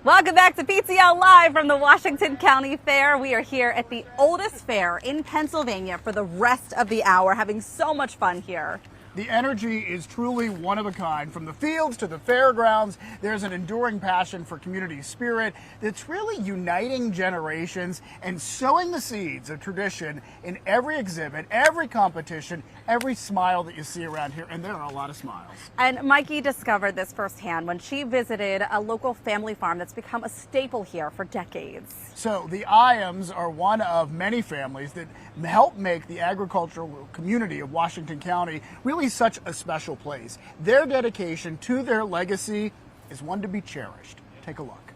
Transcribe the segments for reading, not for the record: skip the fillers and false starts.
Welcome back to PTL Live from the Washington County Fair. We are here at the oldest fair in Pennsylvania for the rest of the hour, having so much fun here. The energy is truly one of a kind. From the fields to the fairgrounds, there's an enduring passion for community spirit that's really uniting generations and sowing the seeds of tradition in every exhibit, every competition, every smile that you see around here, and there are a lot of smiles. And Mikey discovered this firsthand when she visited a local family farm that's become a staple here for decades. So the Iams are one of many families that help make the agricultural community of Washington County really such a special place. Their dedication to their legacy is one to be cherished. Take a look.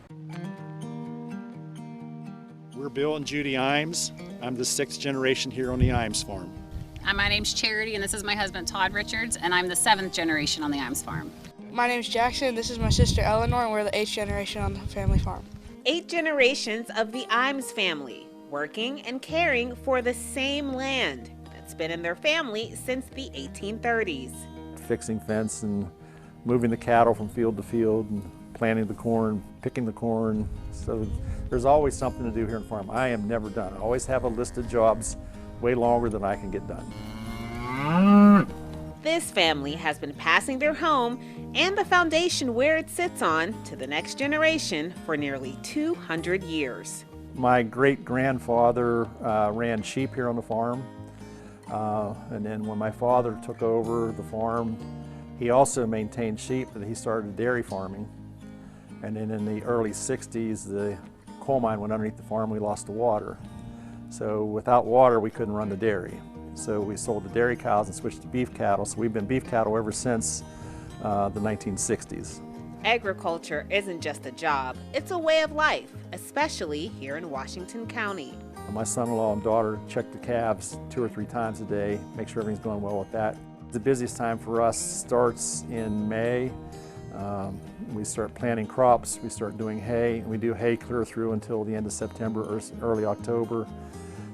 We're Bill and Judy Iams. I'm the 6th generation here on the Iams farm. My name's Charity, and this is my husband Todd Richards, and I'm the 7th generation on the Iams farm. My name's Jackson. This is my sister Eleanor, and we're the 8th generation on the family farm. 8 generations of the Iams family, working and caring for the same land that's been in their family since the 1830s. Fixing fence and moving the cattle from field to field and planting the corn, picking the corn. So there's always something to do here on the farm. I am never done. I always have a list of jobs way longer than I can get done. This family has been passing their home and the foundation where it sits on to the next generation for nearly 200 years. My great-grandfather ran sheep here on the farm. And then when my father took over the farm, he also maintained sheep, but he started dairy farming. And then in the early 60s, the coal mine went underneath the farm, we lost the water. So without water, we couldn't run the dairy. So we sold the dairy cows and switched to beef cattle. So we've been beef cattle ever since the 1960s. Agriculture isn't just a job, it's a way of life, especially here in Washington County. My son-in-law and daughter check the calves 2 or 3 times a day, make sure everything's going well with that. The busiest time for us starts in May. We start planting crops, we start doing hay, and we do hay clear through until the end of September or early October.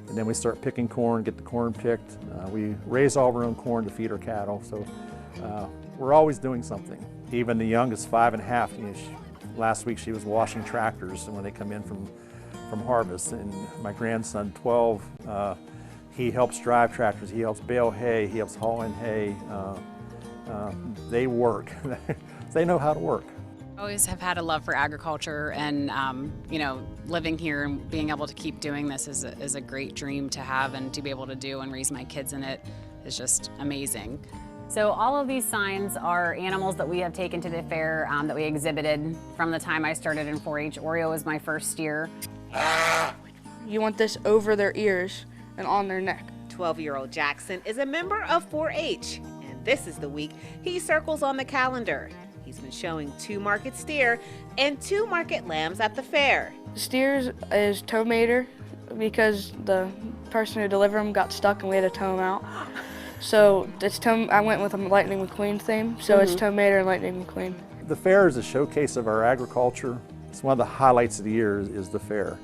And then we start picking corn, get the corn picked. We raise all of our own corn to feed our cattle, so we're always doing something. Even the youngest, 5 and a half, last week she was washing tractors when they come in from harvest. And my grandson, 12, he helps drive tractors, he helps bale hay, he helps haul in hay. They work. They know how to work. I always have had a love for agriculture, and living here and being able to keep doing this is a great dream to have, and to be able to do and raise my kids in it is just amazing. So all of these signs are animals that we have taken to the fair that we exhibited from the time I started in 4-H. Oreo was my first steer. You want this over their ears and on their neck. 12-year-old Jackson is a member of 4-H, and this is the week he circles on the calendar. He's been showing 2 market steer and 2 market lambs at the fair. Steers is toe mater because the person who delivered them got stuck and we had to tow them out. So it's I went with a Lightning McQueen theme, so it's toe mater and Lightning McQueen. The fair is a showcase of our agriculture. It's one of the highlights of the year is the fair.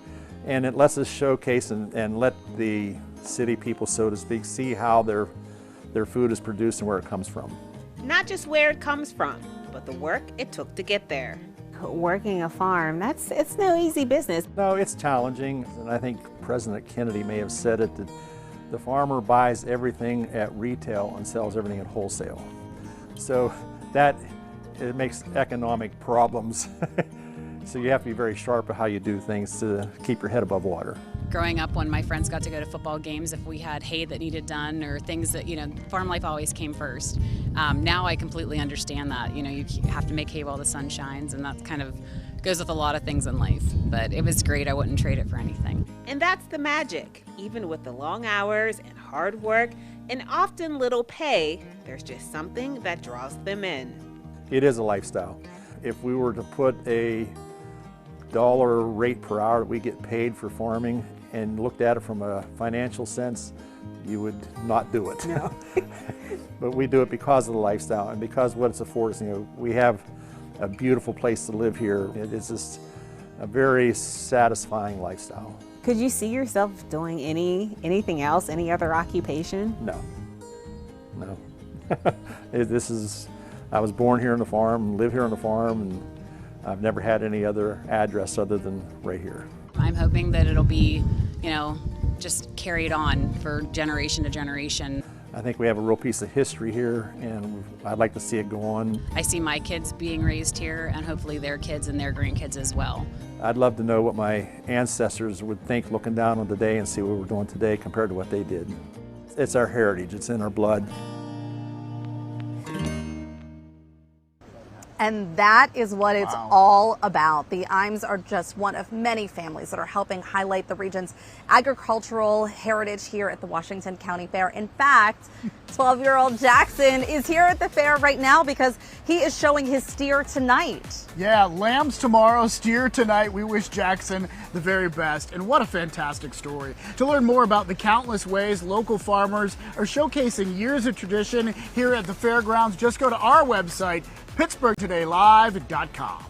And it lets us showcase and let the city people, so to speak, see how their food is produced and where it comes from. Not just where it comes from, but the work it took to get there. Working a farm, it's no easy business. No, it's challenging, and I think President Kennedy may have said it, that the farmer buys everything at retail and sells everything at wholesale. So it makes economic problems. So you have to be very sharp at how you do things to keep your head above water. Growing up, when my friends got to go to football games, if we had hay that needed done or things that, farm life always came first. Now I completely understand that. You have to make hay while the sun shines, and that kind of goes with a lot of things in life. But it was great. I wouldn't trade it for anything. And that's the magic. Even with the long hours and hard work and often little pay, there's just something that draws them in. It is a lifestyle. If we were to put a dollar rate per hour that we get paid for farming and looked at it from a financial sense, you would not do it. No. But we do it because of the lifestyle and because what it's afforded us. We have a beautiful place to live here. It is just a very satisfying lifestyle. Could you see yourself doing anything else, any other occupation? No. I was born here on the farm, live here on the farm, and I've never had any other address other than right here. I'm hoping that it'll be, you know, just carried on for generation to generation. I think we have a real piece of history here, and I'd like to see it go on. I see my kids being raised here, and hopefully their kids and their grandkids as well. I'd love to know what my ancestors would think looking down on the day and see what we're doing today compared to what they did. It's our heritage, it's in our blood. And that is what it's all about. The Iams are just one of many families that are helping highlight the region's agricultural heritage here at the Washington County Fair. In fact, 12-year-old Jackson is here at the fair right now because he is showing his steer tonight. Yeah, lambs tomorrow, steer tonight. We wish Jackson the very best. And what a fantastic story. To learn more about the countless ways local farmers are showcasing years of tradition here at the fairgrounds, just go to our website, PittsburghTodayLive.com.